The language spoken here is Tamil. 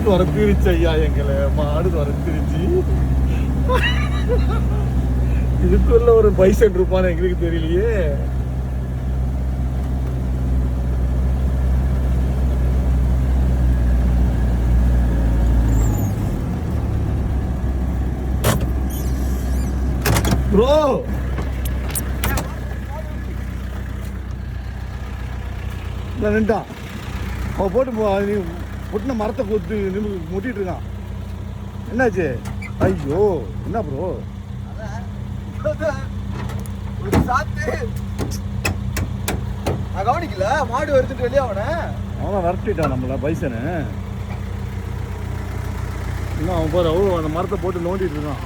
துரத்திருச்சு ஐயா, எங்களை மாடு துரத்திருச்சு. இதுக்குள்ள ஒரு பைசன் இருப்பான்னு எங்களுக்கு தெரியலையே. ப்ரோ நின்ட்டான் அவன் போட்டு நீ புட்டின மரத்தை கொத்து முட்டிட்டு இருக்கான். என்னாச்சு? ஐயோ என்ன ப்ரோ கவனிக்கல, மாடு வருத்துட்டு வெளியே அவன் வரட்டிட்டான் நம்மள பைசனு. இன்னும் அவன் போற அந்த மரத்தை போட்டு நோண்டிட்டு இருக்கான்.